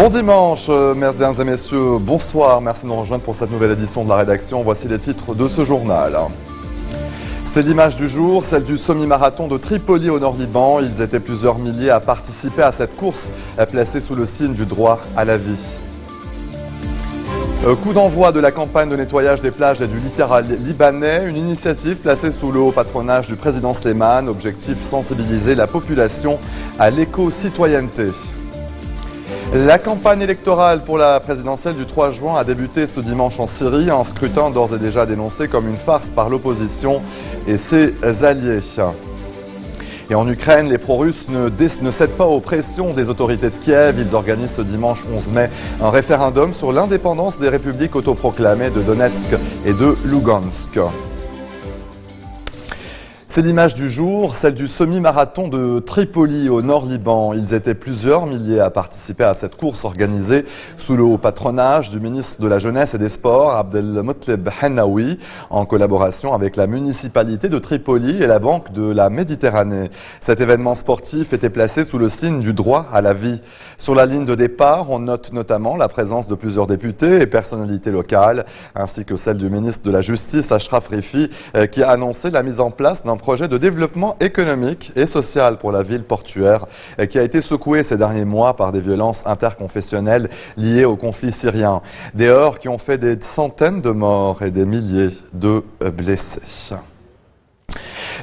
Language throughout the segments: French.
Bon dimanche, mesdames et messieurs, bonsoir. Merci de nous rejoindre pour cette nouvelle édition de la rédaction. Voici les titres de ce journal. C'est l'image du jour, celle du semi-marathon de Tripoli au Nord-Liban. Ils étaient plusieurs milliers à participer à cette course placée sous le signe du droit à la vie. Coup d'envoi de la campagne de nettoyage des plages et du littoral libanais, une initiative placée sous le haut patronage du président Slimane. Objectif, sensibiliser la population à l'éco-citoyenneté. La campagne électorale pour la présidentielle du 3 juin a débuté ce dimanche en Syrie, un scrutin d'ores et déjà dénoncé comme une farce par l'opposition et ses alliés. Et en Ukraine, les pro-russes ne cèdent pas aux pressions des autorités de Kiev. Ils organisent ce dimanche 11 mai un référendum sur l'indépendance des républiques autoproclamées de Donetsk et de Lugansk. C'est l'image du jour, celle du semi-marathon de Tripoli au Nord-Liban. Ils étaient plusieurs milliers à participer à cette course organisée sous le haut patronage du ministre de la Jeunesse et des Sports, Abdelmotleb Hennaoui, en collaboration avec la municipalité de Tripoli et la Banque de la Méditerranée. Cet événement sportif était placé sous le signe du droit à la vie. Sur la ligne de départ, on note notamment la présence de plusieurs députés et personnalités locales, ainsi que celle du ministre de la Justice, Achraf Rifi, qui a annoncé la mise en place d'un projet de développement économique et social pour la ville portuaire qui a été secouée ces derniers mois par des violences interconfessionnelles liées au conflit syrien. Des heurts qui ont fait des centaines de morts et des milliers de blessés.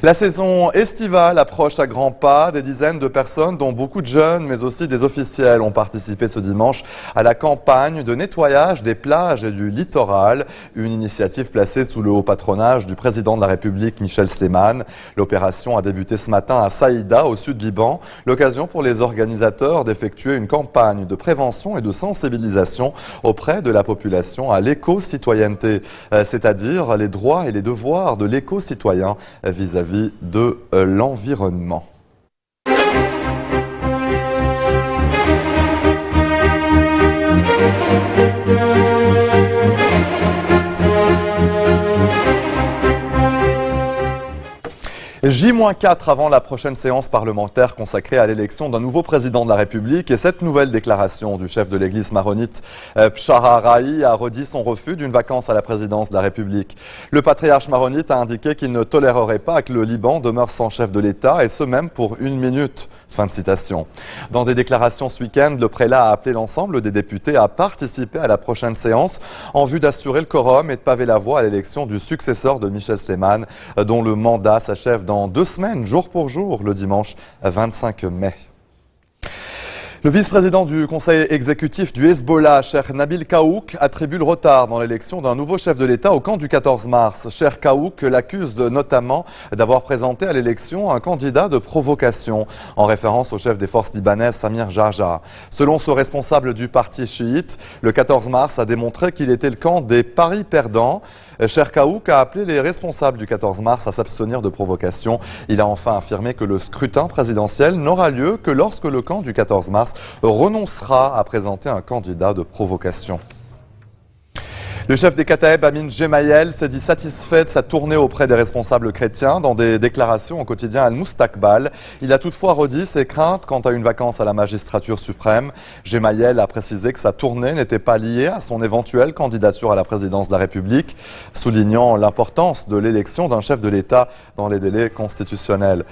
La saison estivale approche à grands pas. Des dizaines de personnes, dont beaucoup de jeunes, mais aussi des officiels, ont participé ce dimanche à la campagne de nettoyage des plages et du littoral. Une initiative placée sous le haut patronage du président de la République, Michel Slimane. L'opération a débuté ce matin à Saïda, au sud Liban. L'occasion pour les organisateurs d'effectuer une campagne de prévention et de sensibilisation auprès de la population à l'éco-citoyenneté, c'est-à-dire les droits et les devoirs de l'éco-citoyen vis-à-vis de l'environnement. J-4 avant la prochaine séance parlementaire consacrée à l'élection d'un nouveau président de la République et cette nouvelle déclaration du chef de l'église maronite Pshaharahi a redit son refus d'une vacance à la présidence de la République. Le patriarche maronite a indiqué qu'il ne tolérerait pas que le Liban demeure sans chef de l'État et ce même pour 1 minute. Fin de citation. Dans des déclarations ce week-end, le prélat a appelé l'ensemble des députés à participer à la prochaine séance en vue d'assurer le quorum et de paver la voie à l'élection du successeur de Michel Slimane, dont le mandat s'achève dans 2 semaines, jour pour jour, le dimanche 25 mai. Le vice-président du conseil exécutif du Hezbollah, Cheikh Nabil Kaouk, attribue le retard dans l'élection d'un nouveau chef de l'État au camp du 14 mars. Cheikh Kaouk l'accuse notamment d'avoir présenté à l'élection un candidat de provocation, en référence au chef des forces libanaises, Samir Jarja. Selon ce responsable du parti chiite, le 14 mars a démontré qu'il était le camp des paris perdants. Cheikh Kaouk a appelé les responsables du 14 mars à s'abstenir de provocation. Il a enfin affirmé que le scrutin présidentiel n'aura lieu que lorsque le camp du 14 mars renoncera à présenter un candidat de provocation. Le chef des Kataeb, Amin Gemayel, s'est dit satisfait de sa tournée auprès des responsables chrétiens dans des déclarations au quotidien Al-Mustakbal. Il a toutefois redit ses craintes quant à une vacance à la magistrature suprême. Gemayel a précisé que sa tournée n'était pas liée à son éventuelle candidature à la présidence de la République, soulignant l'importance de l'élection d'un chef de l'État dans les délais constitutionnels.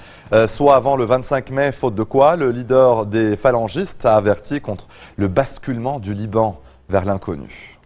Soit avant le 25 mai, faute de quoi, le leader des phalangistes a averti contre le basculement du Liban vers l'inconnu.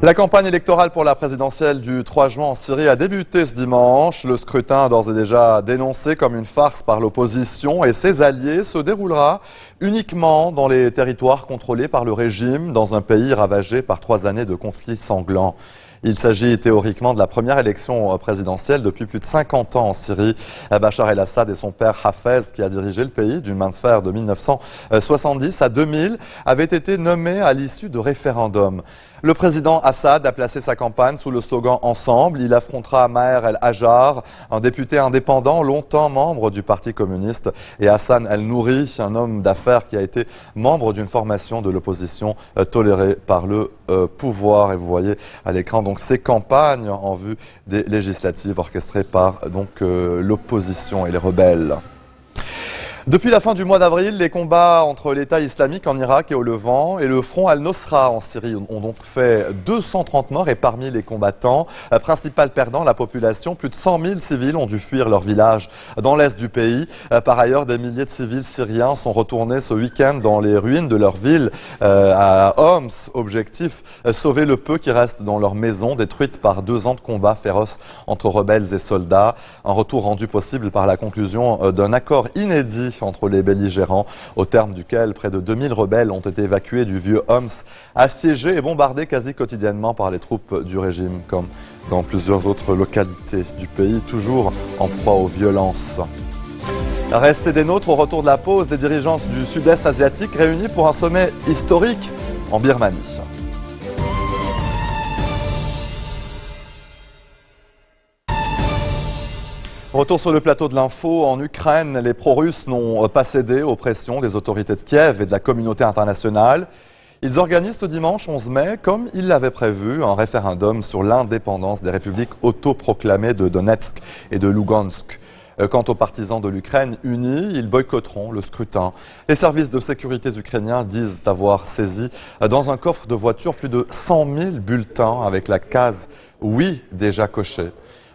La campagne électorale pour la présidentielle du 3 juin en Syrie a débuté ce dimanche. Le scrutin, d'ores et déjà dénoncé comme une farce par l'opposition et ses alliés, se déroulera uniquement dans les territoires contrôlés par le régime, dans un pays ravagé par 3 années de conflits sanglants. Il s'agit théoriquement de la première élection présidentielle depuis plus de 50 ans en Syrie. Bachar el-Assad et son père Hafez, qui a dirigé le pays d'une main de fer de 1970 à 2000, avaient été nommés à l'issue de référendums. Le président Assad a placé sa campagne sous le slogan « Ensemble ». Il affrontera Maher el-Hajar, un député indépendant longtemps membre du Parti communiste, et Hassan el-Nouri, un homme d'affaires qui a été membre d'une formation de l'opposition tolérée par le pouvoir. Et vous voyez à l'écran donc ces campagnes en vue des législatives orchestrées par l'opposition et les rebelles. Depuis la fin du mois d'avril, les combats entre l'État islamique en Irak et au Levant et le front Al-Nosra en Syrie ont donc fait 230 morts et parmi les combattants, principal perdant la population, plus de 100 000 civils ont dû fuir leur village dans l'est du pays. Par ailleurs, des milliers de civils syriens sont retournés ce week-end dans les ruines de leur ville à Homs. Objectif, sauver le peu qui reste dans leur maison détruite par 2 ans de combats féroces entre rebelles et soldats. Un retour rendu possible par la conclusion d'un accord inédit entre les belligérants, au terme duquel près de 2000 rebelles ont été évacués du vieux Homs, assiégés et bombardés quasi quotidiennement par les troupes du régime, comme dans plusieurs autres localités du pays, toujours en proie aux violences. Restez des nôtres au retour de la pause, des dirigeants du sud-est asiatique réunis pour un sommet historique en Birmanie. Retour sur le plateau de l'info. En Ukraine, les pro-russes n'ont pas cédé aux pressions des autorités de Kiev et de la communauté internationale. Ils organisent ce dimanche 11 mai, comme ils l'avaient prévu, un référendum sur l'indépendance des républiques autoproclamées de Donetsk et de Lugansk. Quant aux partisans de l'Ukraine unis, ils boycotteront le scrutin. Les services de sécurité ukrainiens disent avoir saisi dans un coffre de voiture plus de 100 000 bulletins avec la case « Oui » déjà cochée.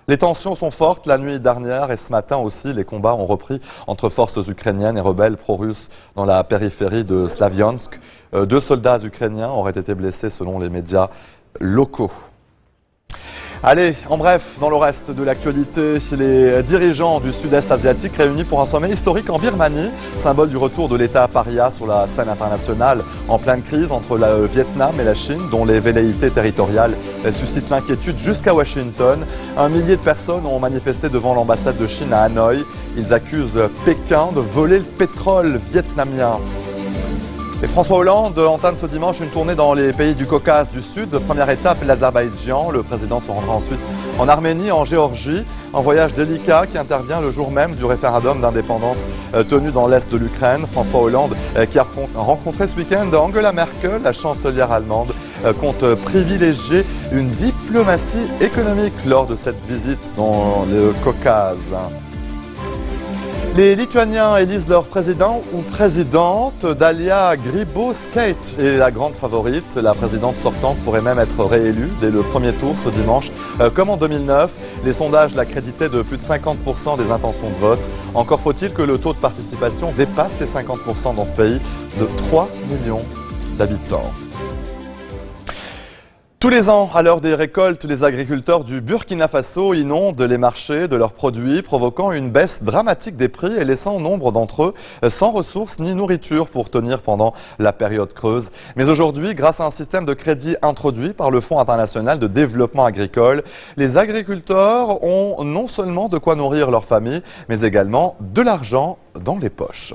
Les tensions sont fortes la nuit dernière et ce matin aussi, les combats ont repris entre forces ukrainiennes et rebelles pro-russes dans la périphérie de Slaviansk. 2 soldats ukrainiens auraient été blessés selon les médias locaux. Allez, en bref, dans le reste de l'actualité, les dirigeants du sud-est asiatique réunis pour un sommet historique en Birmanie, symbole du retour de l'État paria sur la scène internationale en pleine crise entre le Vietnam et la Chine, dont les velléités territoriales suscitent l'inquiétude jusqu'à Washington. 1 millier de personnes ont manifesté devant l'ambassade de Chine à Hanoï. Ils accusent Pékin de voler le pétrole vietnamien. Et François Hollande entame ce dimanche une tournée dans les pays du Caucase du Sud. Première étape, l'Azerbaïdjan. Le président se rendra ensuite en Arménie, en Géorgie. Un voyage délicat qui intervient le jour même du référendum d'indépendance tenu dans l'est de l'Ukraine. François Hollande, qui a rencontré ce week-end Angela Merkel, la chancelière allemande, compte privilégier une diplomatie économique lors de cette visite dans le Caucase. Les Lituaniens élisent leur président ou présidente. Dalia Grybauskaitė est la grande favorite. La présidente sortante pourrait même être réélue dès le premier tour ce dimanche. Comme en 2009, les sondages l'accréditaient de plus de 50% des intentions de vote. Encore faut-il que le taux de participation dépasse les 50% dans ce pays de 3 millions d'habitants. Tous les ans, à l'heure des récoltes, les agriculteurs du Burkina Faso inondent les marchés de leurs produits, provoquant une baisse dramatique des prix et laissant nombre d'entre eux sans ressources ni nourriture pour tenir pendant la période creuse. Mais aujourd'hui, grâce à un système de crédit introduit par le Fonds international de développement agricole, les agriculteurs ont non seulement de quoi nourrir leur famille, mais également de l'argent dans les poches.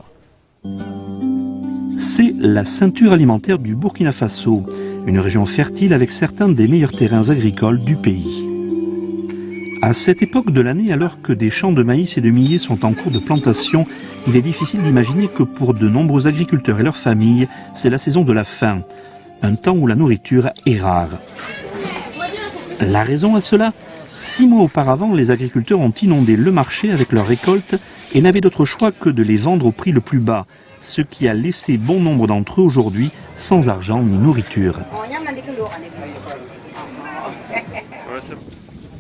C'est la ceinture alimentaire du Burkina Faso, une région fertile avec certains des meilleurs terrains agricoles du pays. À cette époque de l'année, alors que des champs de maïs et de millet sont en cours de plantation, il est difficile d'imaginer que pour de nombreux agriculteurs et leurs familles, c'est la saison de la faim, un temps où la nourriture est rare. La raison à cela ? 6 mois auparavant, les agriculteurs ont inondé le marché avec leurs récoltes et n'avaient d'autre choix que de les vendre au prix le plus bas, ce qui a laissé bon nombre d'entre eux aujourd'hui sans argent ni nourriture.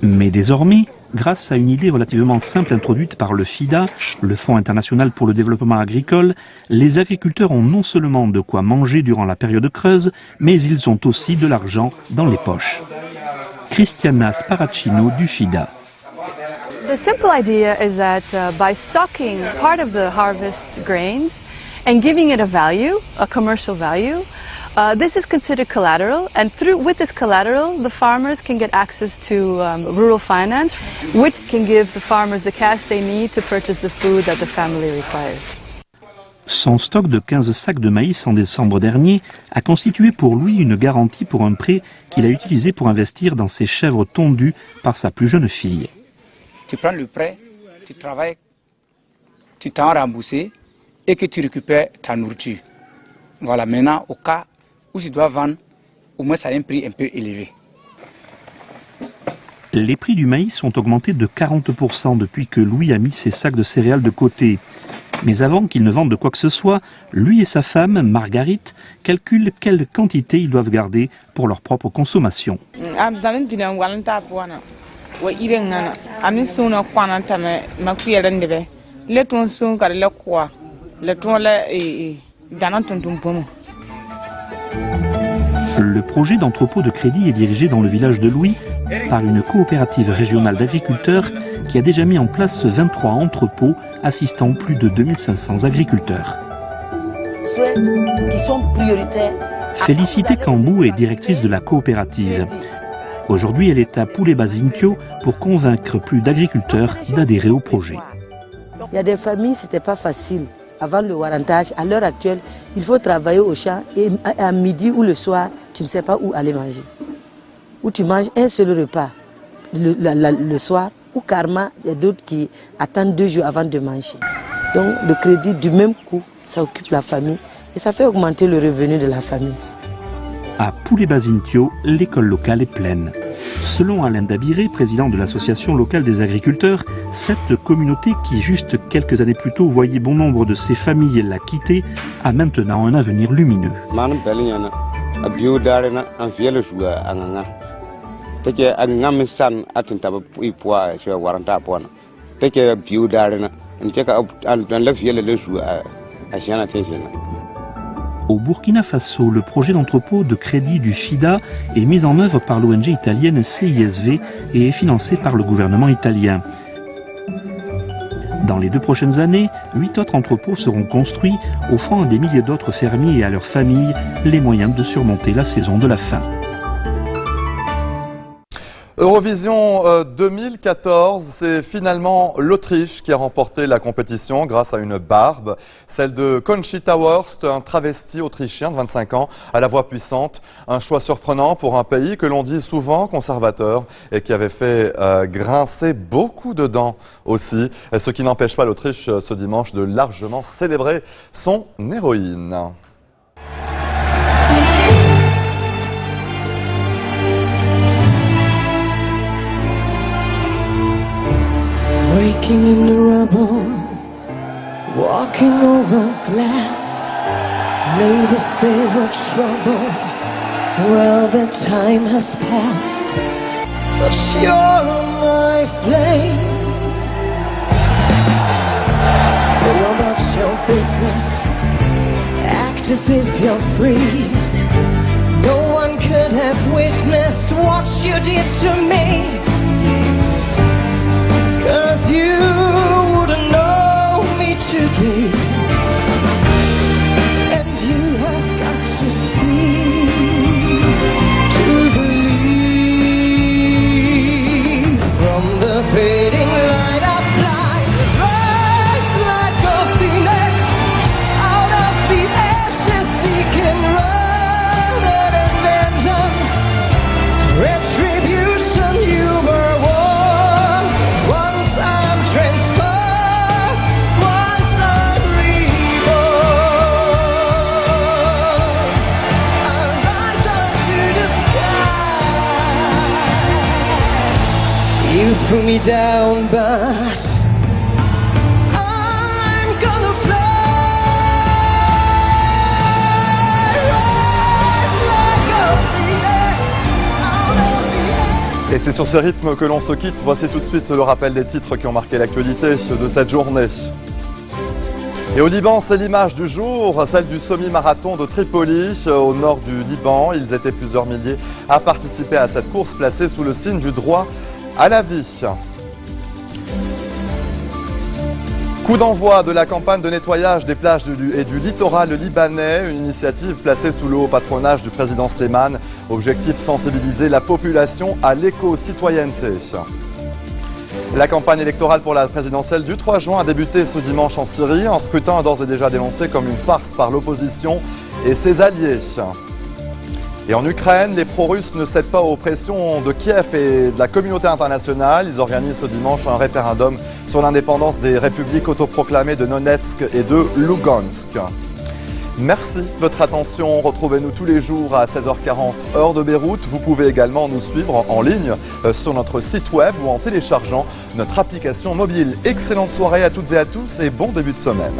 Mais désormais, grâce à une idée relativement simple introduite par le FIDA, le Fonds international pour le développement agricole, les agriculteurs ont non seulement de quoi manger durant la période creuse, mais ils ont aussi de l'argent dans les poches. Cristiana Sparacino du FIDA. The simple idea is that by stocking part of the harvest grains and giving it a value, a commercial value, This is considered collateral, and with this collateral, the farmers can get access to rural finance, which can give the farmers the cash they need to purchase the food that the family requires. Son stock de 15 sacs de maïs en décembre dernier a constitué pour lui une garantie pour un prêt qu'il a utilisé pour investir dans ses chèvres tondues par sa plus jeune fille. Tu prends le prêt, tu travailles, tu t'en rembourses et que tu récupères ta nourriture. Voilà, maintenant, au cas où tu dois vendre, au moins ça a un prix un peu élevé. Les prix du maïs ont augmenté de 40% depuis que Louis a mis ses sacs de céréales de côté. Mais avant qu'il ne vende de quoi que ce soit, lui et sa femme, Marguerite, calculent quelle quantité ils doivent garder pour leur propre consommation. Le projet d'entrepôt de crédit est dirigé dans le village de Louis par une coopérative régionale d'agriculteurs qui a déjà mis en place 23 entrepôts assistant plus de 2500 agriculteurs. Félicité Cambou est directrice de la coopérative. Aujourd'hui, elle est à Poulet-Bazinkyo pour convaincre plus d'agriculteurs d'adhérer au projet. Il y a des familles, ce n'était pas facile. Avant le warrantage, à l'heure actuelle, il faut travailler au champ et à midi ou le soir, tu ne sais pas où aller manger. Ou tu manges un seul repas le soir, ou carrément, il y a d'autres qui attendent 2 jours avant de manger. Donc le crédit du même coup, ça occupe la famille et ça fait augmenter le revenu de la famille. À Poulet-Bazinkyo, l'école locale est pleine. Selon Alain Dabiré, président de l'association locale des agriculteurs, cette communauté qui, juste quelques années plus tôt, voyait bon nombre de ses familles la quitter, a maintenant un avenir lumineux. Au Burkina Faso, le projet d'entrepôt de crédit du FIDA est mis en œuvre par l'ONG italienne CISV et est financé par le gouvernement italien. Dans les 2 prochaines années, 8 autres entrepôts seront construits, offrant à des milliers d'autres fermiers et à leurs familles les moyens de surmonter la saison de la faim. Eurovision 2014, c'est finalement l'Autriche qui a remporté la compétition grâce à une barbe, celle de Conchita Wurst, un travesti autrichien de 25 ans à la voix puissante. Un choix surprenant pour un pays que l'on dit souvent conservateur et qui avait fait grincer beaucoup de dents aussi, ce qui n'empêche pas l'Autriche ce dimanche de largement célébrer son héroïne. Waking in the rubble, walking over glass. Neighbors say we're trouble, well the time has passed. But you're my flame. Go about your business, act as if you're free. No one could have witnessed what you did to me. 'Cause you wouldn't know me today. And you have got to see, to believe. From the fading light of light, rise like a phoenix out of the ashes, seeking rather than vengeance, retribution. You were one. Once I'm transformed, once I'm reborn, I'll rise up to the sky. You threw me down, but I'm gonna fly. Rise like a phoenix out of the air. Et c'est sur ce rythme que l'on se quitte. Voici tout de suite le rappel des titres qui ont marqué l'actualité de cette journée. Et au Liban, c'est l'image du jour, celle du semi-marathon de Tripoli, au nord du Liban. Ils étaient plusieurs milliers à participer à cette course placée sous le signe du droit à la vie. Coup d'envoi de la campagne de nettoyage des plages et du littoral libanais, une initiative placée sous le haut patronage du président Slimane. Objectif, sensibiliser la population à l'éco-citoyenneté. La campagne électorale pour la présidentielle du 3 juin a débuté ce dimanche en Syrie. Un scrutin d'ores et déjà dénoncé comme une farce par l'opposition et ses alliés. Et en Ukraine, les pro-russes ne cèdent pas aux pressions de Kiev et de la communauté internationale. Ils organisent ce dimanche un référendum sur l'indépendance des républiques autoproclamées de Donetsk et de Lugansk. Merci de votre attention. Retrouvez-nous tous les jours à 16h40 heure de Beyrouth. Vous pouvez également nous suivre en ligne sur notre site web ou en téléchargeant notre application mobile. Excellente soirée à toutes et à tous et bon début de semaine.